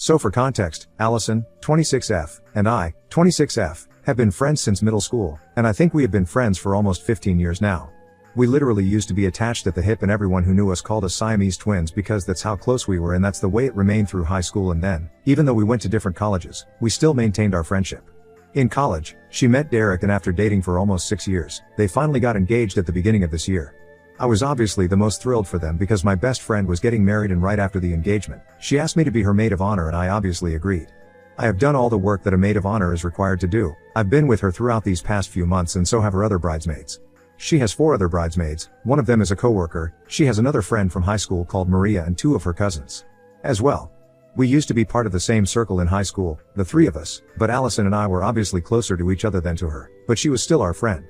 So for context, Allison, 26F, and I, 26F, have been friends since middle school, and I think we have been friends for almost 15 years now. We literally used to be attached at the hip, and everyone who knew us called us Siamese twins because that's how close we were, and that's the way it remained through high school. And then, even though we went to different colleges, we still maintained our friendship. In college, she met Derek, and after dating for almost 6 years, they finally got engaged at the beginning of this year. I was obviously the most thrilled for them because my best friend was getting married, and right after the engagement, she asked me to be her maid of honor, and I obviously agreed. I have done all the work that a maid of honor is required to do. I've been with her throughout these past few months, and so have her other bridesmaids. She has 4 other bridesmaids, one of them is a coworker. She has another friend from high school called Maria, and 2 of her cousins as well. We used to be part of the same circle in high school, the 3 of us, but Allison and I were obviously closer to each other than to her, but she was still our friend.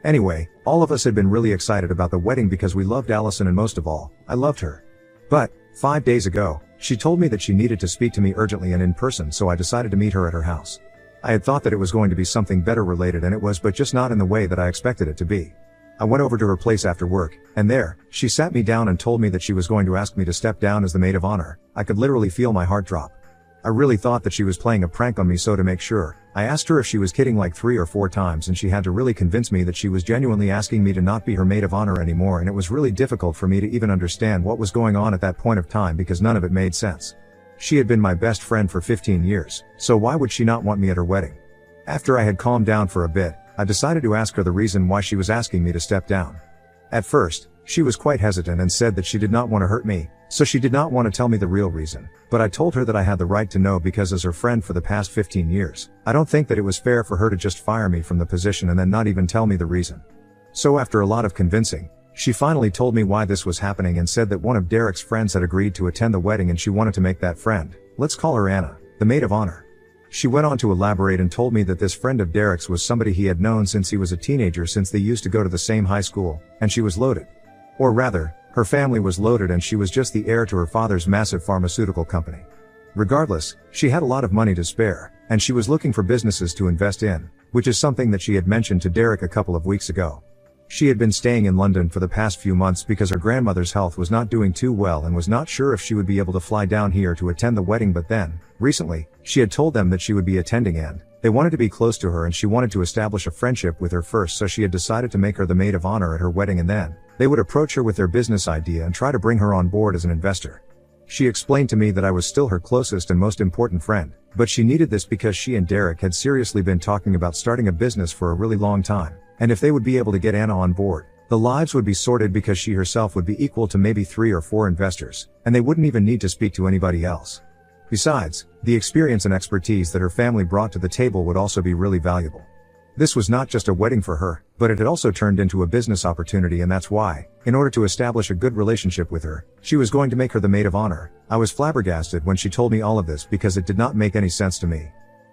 Anyway, all of us had been really excited about the wedding because we loved Allison, and most of all, I loved her. But 5 days ago, she told me that she needed to speak to me urgently and in person, so I decided to meet her at her house. I had thought that it was going to be something better related, and it was, but just not in the way that I expected it to be. I went over to her place after work, and there, she sat me down and told me that she was going to ask me to step down as the maid of honor. I could literally feel my heart drop. I really thought that she was playing a prank on me, so to make sure, I asked her if she was kidding like 3 or 4 times, and she had to really convince me that she was genuinely asking me to not be her maid of honor anymore, and it was really difficult for me to even understand what was going on at that point of time because none of it made sense. She had been my best friend for 15 years, so why would she not want me at her wedding? After I had calmed down for a bit, I decided to ask her the reason why she was asking me to step down. At first, she was quite hesitant and said that she did not want to hurt me, so she did not want to tell me the real reason, but I told her that I had the right to know because as her friend for the past 15 years, I don't think that it was fair for her to just fire me from the position and then not even tell me the reason. So after a lot of convincing, she finally told me why this was happening and said that one of Derek's friends had agreed to attend the wedding and she wanted to make that friend, let's call her Anna, the maid of honor. She went on to elaborate and told me that this friend of Derek's was somebody he had known since he was a teenager, since they used to go to the same high school, and she was loaded. Or rather, her family was loaded and she was just the heir to her father's massive pharmaceutical company. Regardless, she had a lot of money to spare, and she was looking for businesses to invest in, which is something that she had mentioned to Derek a couple of weeks ago. She had been staying in London for the past few months because her grandmother's health was not doing too well and was not sure if she would be able to fly down here to attend the wedding, but then, recently, she had told them that she would be attending and they wanted to be close to her and she wanted to establish a friendship with her first, so she had decided to make her the maid of honor at her wedding and then they would approach her with their business idea and try to bring her on board as an investor. She explained to me that I was still her closest and most important friend, but she needed this because she and Derek had seriously been talking about starting a business for a really long time. And if they would be able to get Anna on board, the lives would be sorted because she herself would be equal to maybe 3 or 4 investors, and they wouldn't even need to speak to anybody else. Besides, the experience and expertise that her family brought to the table would also be really valuable. This was not just a wedding for her, but it had also turned into a business opportunity, and that's why, in order to establish a good relationship with her, she was going to make her the maid of honor. I was flabbergasted when she told me all of this because it did not make any sense to me.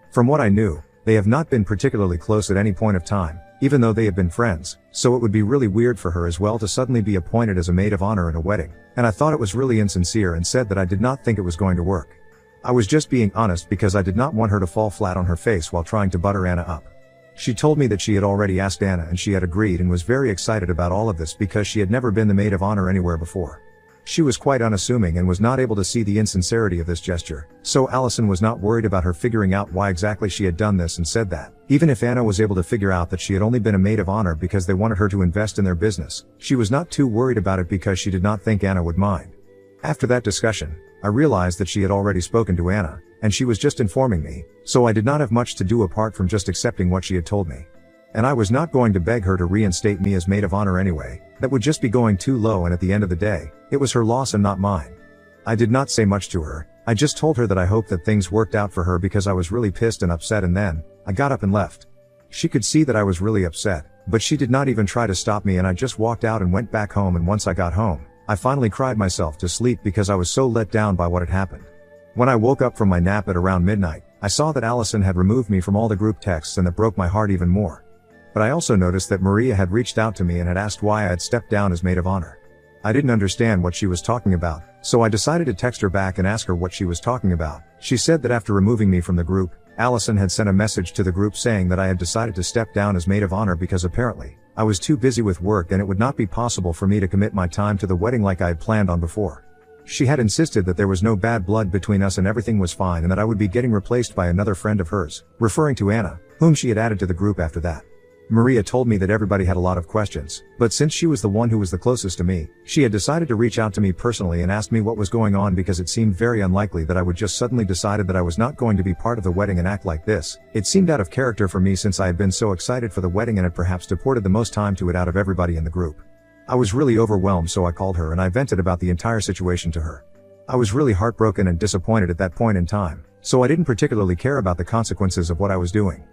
From what I knew, they have not been particularly close at any point of time, even though they have been friends, so it would be really weird for her as well to suddenly be appointed as a maid of honor at a wedding, and I thought it was really insincere and said that I did not think it was going to work. I was just being honest because I did not want her to fall flat on her face while trying to butter Anna up. She told me that she had already asked Anna and she had agreed and was very excited about all of this because she had never been the maid of honor anywhere before. She was quite unassuming and was not able to see the insincerity of this gesture, so Allison was not worried about her figuring out why exactly she had done this and said that, even if Anna was able to figure out that she had only been a maid of honor because they wanted her to invest in their business, she was not too worried about it because she did not think Anna would mind. After that discussion, I realized that she had already spoken to Anna, and she was just informing me, so I did not have much to do apart from just accepting what she had told me. And I was not going to beg her to reinstate me as maid of honor anyway. That would just be going too low, and at the end of the day, it was her loss and not mine. I did not say much to her. I just told her that I hoped that things worked out for her because I was really pissed and upset, and then I got up and left. She could see that I was really upset, but she did not even try to stop me, and I just walked out and went back home, and once I got home, I finally cried myself to sleep because I was so let down by what had happened. When I woke up from my nap at around midnight, I saw that Allison had removed me from all the group texts, and that broke my heart even more. But I also noticed that Maria had reached out to me and had asked why I had stepped down as maid of honor. I didn't understand what she was talking about, so I decided to text her back and ask her what she was talking about. She said that after removing me from the group, Allison had sent a message to the group saying that I had decided to step down as maid of honor because apparently, I was too busy with work and it would not be possible for me to commit my time to the wedding like I had planned on before. She had insisted that there was no bad blood between us and everything was fine and that I would be getting replaced by another friend of hers, referring to Anna, whom she had added to the group after that. Maria told me that everybody had a lot of questions, but since she was the one who was the closest to me, she had decided to reach out to me personally and asked me what was going on because it seemed very unlikely that I would just suddenly decided that I was not going to be part of the wedding and act like this. It seemed out of character for me since I had been so excited for the wedding and had perhaps devoted the most time to it out of everybody in the group. I was really overwhelmed, so I called her and I vented about the entire situation to her. I was really heartbroken and disappointed at that point in time, so I didn't particularly care about the consequences of what I was doing.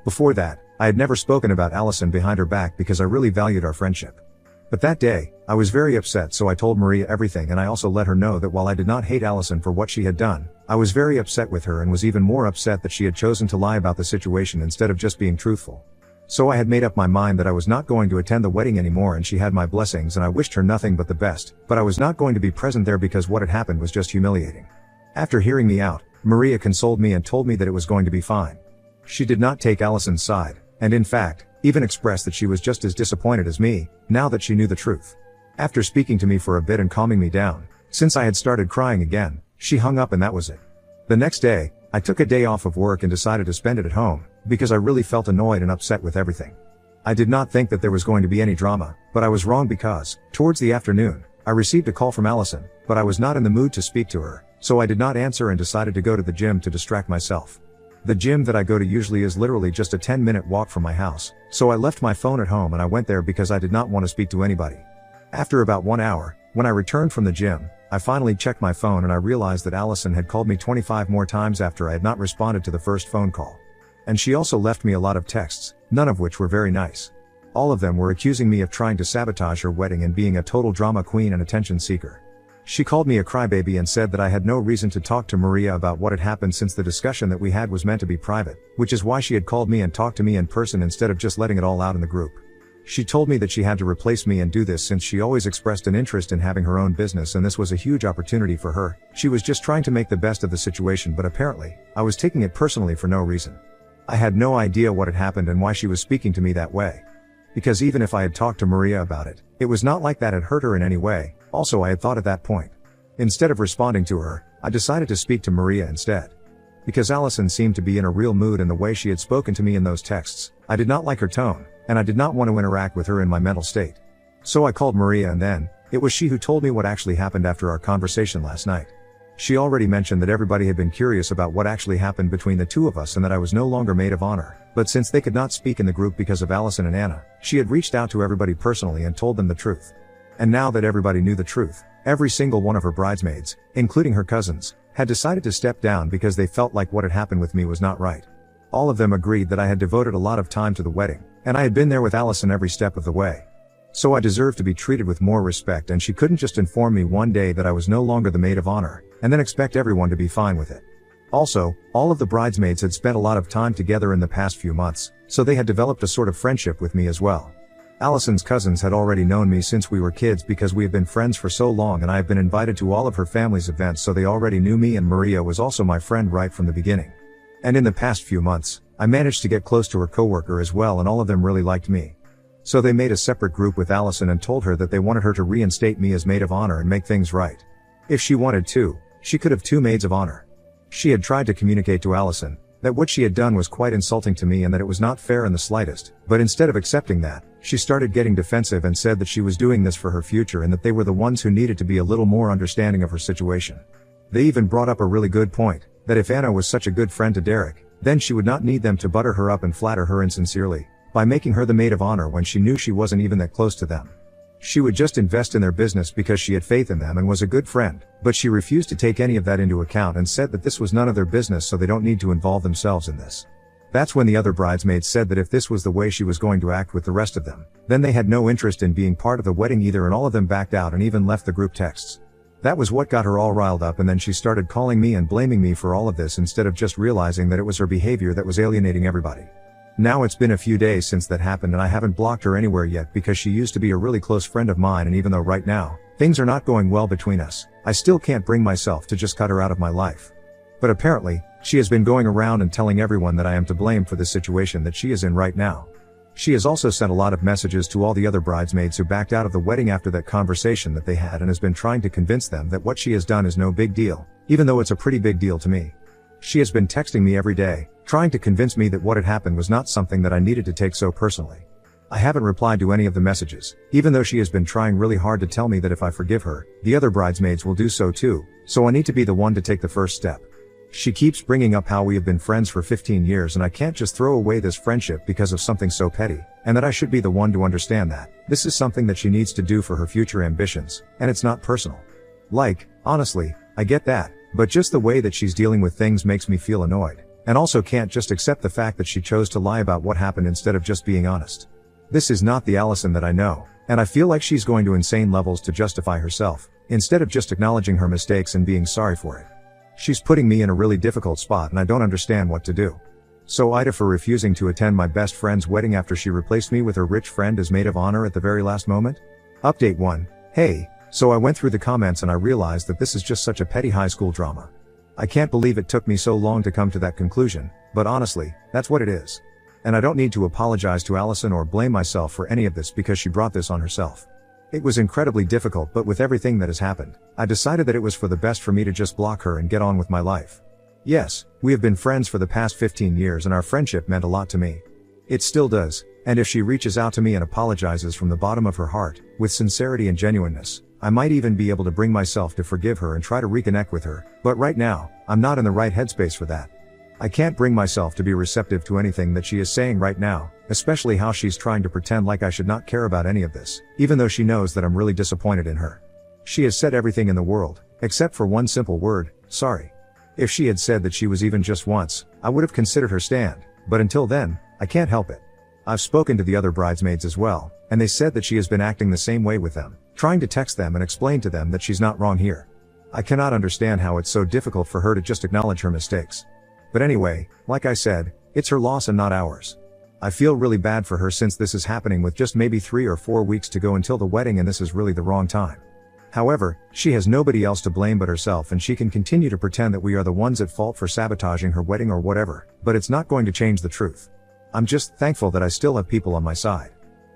Before that, I had never spoken about Allison behind her back because I really valued our friendship. But that day, I was very upset, so I told Maria everything and I also let her know that while I did not hate Allison for what she had done, I was very upset with her and was even more upset that she had chosen to lie about the situation instead of just being truthful. So I had made up my mind that I was not going to attend the wedding anymore and she had my blessings and I wished her nothing but the best, but I was not going to be present there because what had happened was just humiliating. After hearing me out, Maria consoled me and told me that it was going to be fine. She did not take Allison's side, and in fact, even expressed that she was just as disappointed as me, now that she knew the truth. After speaking to me for a bit and calming me down, since I had started crying again, she hung up and that was it. The next day, I took a day off of work and decided to spend it at home, because I really felt annoyed and upset with everything. I did not think that there was going to be any drama, but I was wrong because, towards the afternoon, I received a call from Allison, but I was not in the mood to speak to her, so I did not answer and decided to go to the gym to distract myself. The gym that I go to usually is literally just a 10-minute walk from my house, so I left my phone at home and I went there because I did not want to speak to anybody. After about 1 hour, when I returned from the gym, I finally checked my phone and I realized that Allison had called me 25 more times after I had not responded to the first phone call. And she also left me a lot of texts, none of which were very nice. All of them were accusing me of trying to sabotage her wedding and being a total drama queen and attention seeker. She called me a crybaby and said that I had no reason to talk to Maria about what had happened since the discussion that we had was meant to be private, which is why she had called me and talked to me in person instead of just letting it all out in the group. She told me that she had to replace me and do this since she always expressed an interest in having her own business and this was a huge opportunity for her. She was just trying to make the best of the situation, but apparently, I was taking it personally for no reason. I had no idea what had happened and why she was speaking to me that way. Because even if I had talked to Maria about it, it was not like that had hurt her in any way. Also, I had thought at that point. Instead of responding to her, I decided to speak to Maria instead. Because Allison seemed to be in a real mood and the way she had spoken to me in those texts, I did not like her tone, and I did not want to interact with her in my mental state. So I called Maria and then, it was she who told me what actually happened after our conversation last night. She already mentioned that everybody had been curious about what actually happened between the two of us and that I was no longer maid of honor, but since they could not speak in the group because of Allison and Anna, she had reached out to everybody personally and told them the truth. And now that everybody knew the truth, every single one of her bridesmaids, including her cousins, had decided to step down because they felt like what had happened with me was not right. All of them agreed that I had devoted a lot of time to the wedding, and I had been there with Allison every step of the way. So I deserved to be treated with more respect, and she couldn't just inform me one day that I was no longer the maid of honor, and then expect everyone to be fine with it. Also, all of the bridesmaids had spent a lot of time together in the past few months, so they had developed a sort of friendship with me as well. Allison's cousins had already known me since we were kids because we have been friends for so long, and I have been invited to all of her family's events, so they already knew me, and Maria was also my friend right from the beginning. And in the past few months, I managed to get close to her coworker as well, and all of them really liked me. So they made a separate group with Allison and told her that they wanted her to reinstate me as maid of honor and make things right. If she wanted to, she could have 2 maids of honor. She had tried to communicate to Allison that what she had done was quite insulting to me and that it was not fair in the slightest, but instead of accepting that, she started getting defensive and said that she was doing this for her future and that they were the ones who needed to be a little more understanding of her situation. They even brought up a really good point, that if Anna was such a good friend to Derek, then she would not need them to butter her up and flatter her insincerely by making her the maid of honor when she knew she wasn't even that close to them. She would just invest in their business because she had faith in them and was a good friend, but she refused to take any of that into account and said that this was none of their business, so they don't need to involve themselves in this. That's when the other bridesmaids said that if this was the way she was going to act with the rest of them, then they had no interest in being part of the wedding either, and all of them backed out and even left the group texts. That was what got her all riled up, and then she started calling me and blaming me for all of this instead of just realizing that it was her behavior that was alienating everybody. Now it's been a few days since that happened and I haven't blocked her anywhere yet because she used to be a really close friend of mine, and even though right now, things are not going well between us, I still can't bring myself to just cut her out of my life. But apparently, she has been going around and telling everyone that I am to blame for the situation that she is in right now. She has also sent a lot of messages to all the other bridesmaids who backed out of the wedding after that conversation that they had, and has been trying to convince them that what she has done is no big deal, even though it's a pretty big deal to me. She has been texting me every day, trying to convince me that what had happened was not something that I needed to take so personally. I haven't replied to any of the messages, even though she has been trying really hard to tell me that if I forgive her, the other bridesmaids will do so too, so I need to be the one to take the first step. She keeps bringing up how we have been friends for 15 years and I can't just throw away this friendship because of something so petty, and that I should be the one to understand that this is something that she needs to do for her future ambitions, and it's not personal. Like, honestly, I get that, but just the way that she's dealing with things makes me feel annoyed, and also can't just accept the fact that she chose to lie about what happened instead of just being honest. This is not the Allison that I know, and I feel like she's going to insane levels to justify herself, instead of just acknowledging her mistakes and being sorry for it. She's putting me in a really difficult spot and I don't understand what to do. So Ida for refusing to attend my best friend's wedding after she replaced me with her rich friend as maid of honor at the very last moment? Update 1. Hey, so I went through the comments and I realized that this is just such a petty high school drama. I can't believe it took me so long to come to that conclusion, but honestly, that's what it is. And I don't need to apologize to Allison or blame myself for any of this because she brought this on herself. It was incredibly difficult, but with everything that has happened, I decided that it was for the best for me to just block her and get on with my life. Yes, we have been friends for the past 15 years and our friendship meant a lot to me. It still does, and if she reaches out to me and apologizes from the bottom of her heart, with sincerity and genuineness, I might even be able to bring myself to forgive her and try to reconnect with her, but right now, I'm not in the right headspace for that. I can't bring myself to be receptive to anything that she is saying right now, especially how she's trying to pretend like I should not care about any of this, even though she knows that I'm really disappointed in her. She has said everything in the world, except for one simple word, sorry. If she had said that she was even just once, I would have considered her stand, but until then, I can't help it. I've spoken to the other bridesmaids as well, and they said that she has been acting the same way with them, trying to text them and explain to them that she's not wrong here. I cannot understand how it's so difficult for her to just acknowledge her mistakes. But anyway, like I said, it's her loss and not ours. I feel really bad for her since this is happening with just maybe 3 or 4 weeks to go until the wedding, and this is really the wrong time. However, she has nobody else to blame but herself, and she can continue to pretend that we are the ones at fault for sabotaging her wedding or whatever, but it's not going to change the truth. I'm just thankful that I still have people on my side.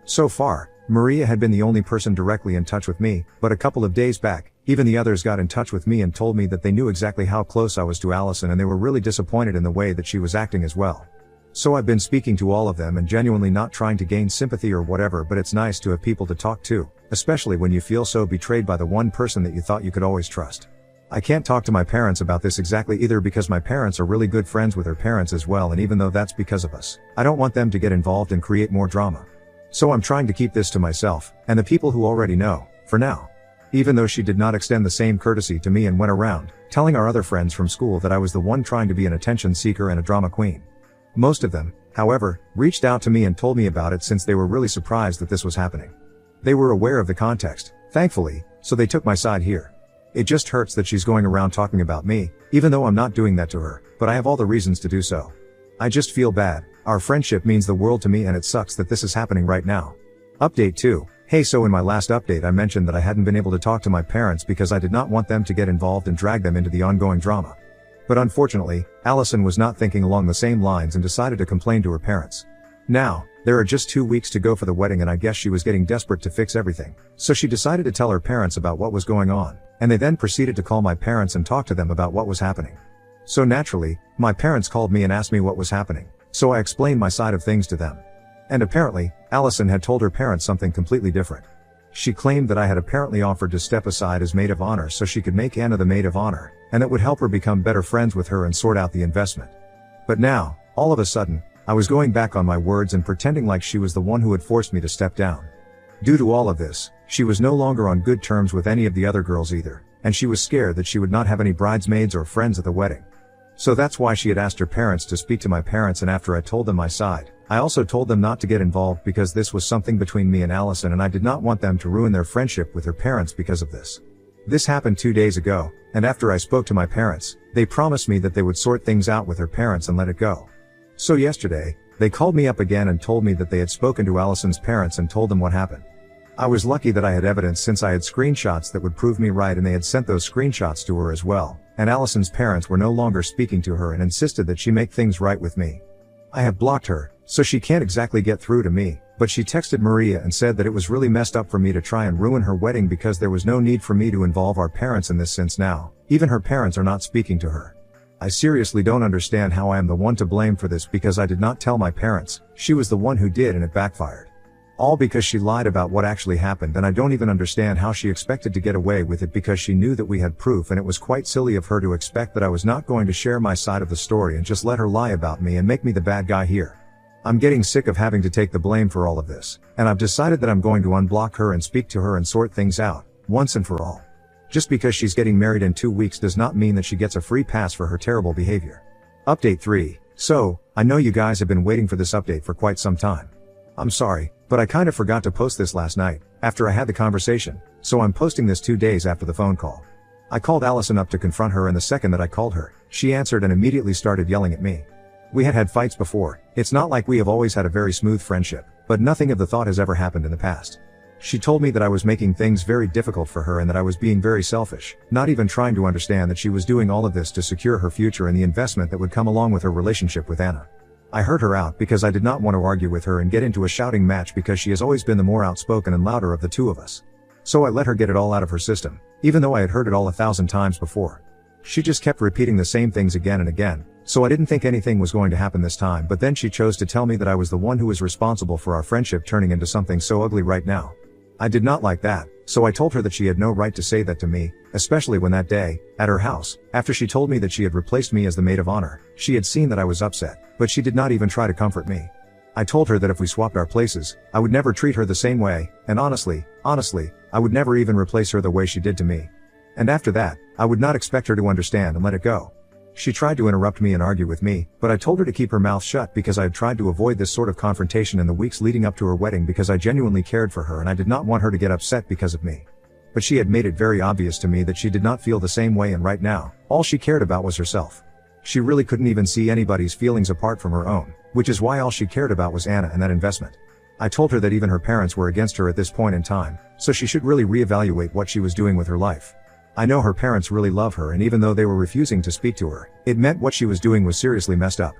So far, Maria had been the only person directly in touch with me, but a couple of days back, even the others got in touch with me and told me that they knew exactly how close I was to Allison and they were really disappointed in the way that she was acting as well. So I've been speaking to all of them and genuinely not trying to gain sympathy or whatever, but it's nice to have people to talk to, especially when you feel so betrayed by the one person that you thought you could always trust. I can't talk to my parents about this exactly either because my parents are really good friends with her parents as well, and even though that's because of us, I don't want them to get involved and create more drama. So I'm trying to keep this to myself, and the people who already know, for now. Even though she did not extend the same courtesy to me and went around, telling our other friends from school that I was the one trying to be an attention seeker and a drama queen. Most of them, however, reached out to me and told me about it since they were really surprised that this was happening. They were aware of the context, thankfully, so they took my side here. It just hurts that she's going around talking about me, even though I'm not doing that to her, but I have all the reasons to do so. I just feel bad. Our friendship means the world to me and it sucks that this is happening right now. Update 2. Hey, so in my last update I mentioned that I hadn't been able to talk to my parents because I did not want them to get involved and drag them into the ongoing drama. But unfortunately, Allison was not thinking along the same lines and decided to complain to her parents. Now, there are just 2 weeks to go for the wedding and I guess she was getting desperate to fix everything. So she decided to tell her parents about what was going on, and they then proceeded to call my parents and talk to them about what was happening. So naturally, my parents called me and asked me what was happening, so I explained my side of things to them. And apparently, Allison had told her parents something completely different. She claimed that I had apparently offered to step aside as maid of honor so she could make Anna the maid of honor, and that would help her become better friends with her and sort out the investment. But now, all of a sudden, I was going back on my words and pretending like she was the one who had forced me to step down. Due to all of this, she was no longer on good terms with any of the other girls either, and she was scared that she would not have any bridesmaids or friends at the wedding. So that's why she had asked her parents to speak to my parents, and after I told them my side, I also told them not to get involved because this was something between me and Allison and I did not want them to ruin their friendship with her parents because of this. This happened 2 days ago, and after I spoke to my parents, they promised me that they would sort things out with her parents and let it go. So yesterday, they called me up again and told me that they had spoken to Allison's parents and told them what happened. I was lucky that I had evidence since I had screenshots that would prove me right, and they had sent those screenshots to her as well, and Allison's parents were no longer speaking to her and insisted that she make things right with me. I have blocked her, So she can't exactly get through to me, but she texted Maria and said that it was really messed up for me to try and ruin her wedding because there was no need for me to involve our parents in this since now, even her parents are not speaking to her. I seriously don't understand how I am the one to blame for this because I did not tell my parents, she was the one who did and it backfired. All because she lied about what actually happened and I don't even understand how she expected to get away with it because she knew that we had proof and it was quite silly of her to expect that I was not going to share my side of the story and just let her lie about me and make me the bad guy here. I'm getting sick of having to take the blame for all of this, and I've decided that I'm going to unblock her and speak to her and sort things out, once and for all. Just because she's getting married in 2 weeks does not mean that she gets a free pass for her terrible behavior. Update 3. So, I know you guys have been waiting for this update for quite some time. I'm sorry, but I kind of forgot to post this last night, after I had the conversation, so I'm posting this 2 days after the phone call. I called Allison up to confront her and the second that I called her, she answered and immediately started yelling at me. We had had fights before, it's not like we have always had a very smooth friendship, but nothing of the thought has ever happened in the past. She told me that I was making things very difficult for her and that I was being very selfish, not even trying to understand that she was doing all of this to secure her future and the investment that would come along with her relationship with Anna. I heard her out because I did not want to argue with her and get into a shouting match because she has always been the more outspoken and louder of the two of us. So I let her get it all out of her system, even though I had heard it all 1,000 times before. She just kept repeating the same things again and again, so I didn't think anything was going to happen this time, but then she chose to tell me that I was the one who was responsible for our friendship turning into something so ugly right now. I did not like that, so I told her that she had no right to say that to me, especially when that day, at her house, after she told me that she had replaced me as the maid of honor, she had seen that I was upset, but she did not even try to comfort me. I told her that if we swapped our places, I would never treat her the same way, and honestly, I would never even replace her the way she did to me. And after that, I would not expect her to understand and let it go. She tried to interrupt me and argue with me, but I told her to keep her mouth shut because I had tried to avoid this sort of confrontation in the weeks leading up to her wedding because I genuinely cared for her and I did not want her to get upset because of me. But she had made it very obvious to me that she did not feel the same way and right now, all she cared about was herself. She really couldn't even see anybody's feelings apart from her own, which is why all she cared about was Anna and that investment. I told her that even her parents were against her at this point in time, so she should really reevaluate what she was doing with her life. I know her parents really love her and even though they were refusing to speak to her, it meant what she was doing was seriously messed up.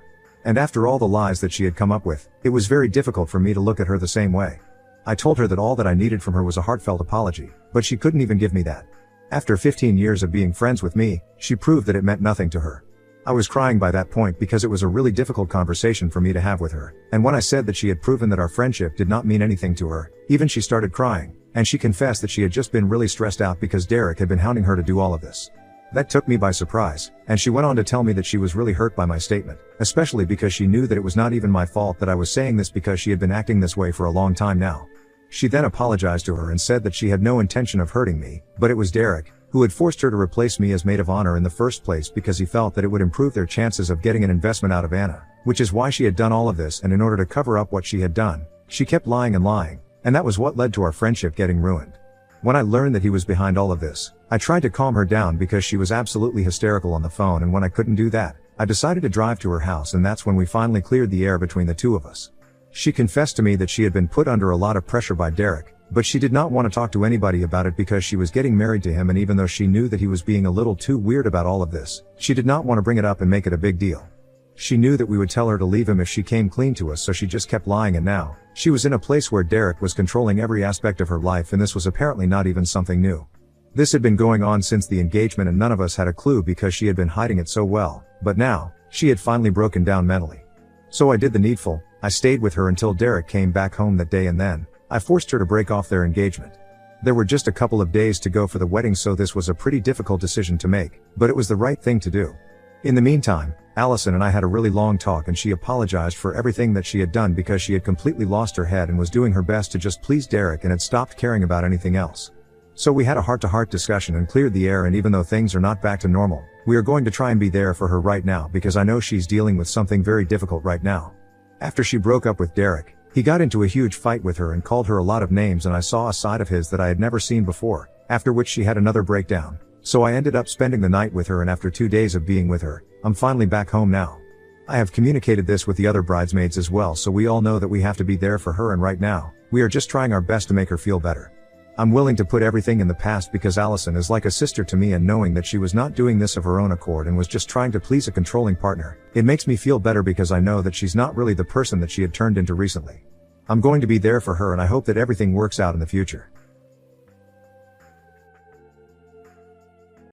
And after all the lies that she had come up with, it was very difficult for me to look at her the same way. I told her that all that I needed from her was a heartfelt apology, but she couldn't even give me that. After 15 years of being friends with me, she proved that it meant nothing to her. I was crying by that point because it was a really difficult conversation for me to have with her, and when I said that she had proven that our friendship did not mean anything to her, even she started crying, and she confessed that she had just been really stressed out because Derek had been hounding her to do all of this. That took me by surprise, and she went on to tell me that she was really hurt by my statement, especially because she knew that it was not even my fault that I was saying this because she had been acting this way for a long time now. She then apologized to her and said that she had no intention of hurting me, but it was Derek, who had forced her to replace me as maid of honor in the first place because he felt that it would improve their chances of getting an investment out of Anna, which is why she had done all of this, and in order to cover up what she had done, she kept lying and lying, and that was what led to our friendship getting ruined. When I learned that he was behind all of this, I tried to calm her down because she was absolutely hysterical on the phone, and when I couldn't do that, I decided to drive to her house, and that's when we finally cleared the air between the two of us. She confessed to me that she had been put under a lot of pressure by Derek, but she did not want to talk to anybody about it because she was getting married to him, and even though she knew that he was being a little too weird about all of this, she did not want to bring it up and make it a big deal. She knew that we would tell her to leave him if she came clean to us, so she just kept lying, and now, she was in a place where Derek was controlling every aspect of her life, and this was apparently not even something new. This had been going on since the engagement and none of us had a clue because she had been hiding it so well, but now, she had finally broken down mentally. So I did the needful, I stayed with her until Derek came back home that day, and then, I forced her to break off their engagement. There were just a couple of days to go for the wedding, so this was a pretty difficult decision to make, but it was the right thing to do. In the meantime, Allison and I had a really long talk, and she apologized for everything that she had done because she had completely lost her head and was doing her best to just please Derek and had stopped caring about anything else. So we had a heart-to-heart discussion and cleared the air, and even though things are not back to normal, we are going to try and be there for her right now because I know she's dealing with something very difficult right now. After she broke up with Derek, he got into a huge fight with her and called her a lot of names, and I saw a side of his that I had never seen before, after which she had another breakdown. So I ended up spending the night with her, and after 2 days of being with her, I'm finally back home now. I have communicated this with the other bridesmaids as well, so we all know that we have to be there for her, and right now, we are just trying our best to make her feel better. I'm willing to put everything in the past because Allison is like a sister to me, and knowing that she was not doing this of her own accord and was just trying to please a controlling partner, it makes me feel better because I know that she's not really the person that she had turned into recently. I'm going to be there for her, and I hope that everything works out in the future.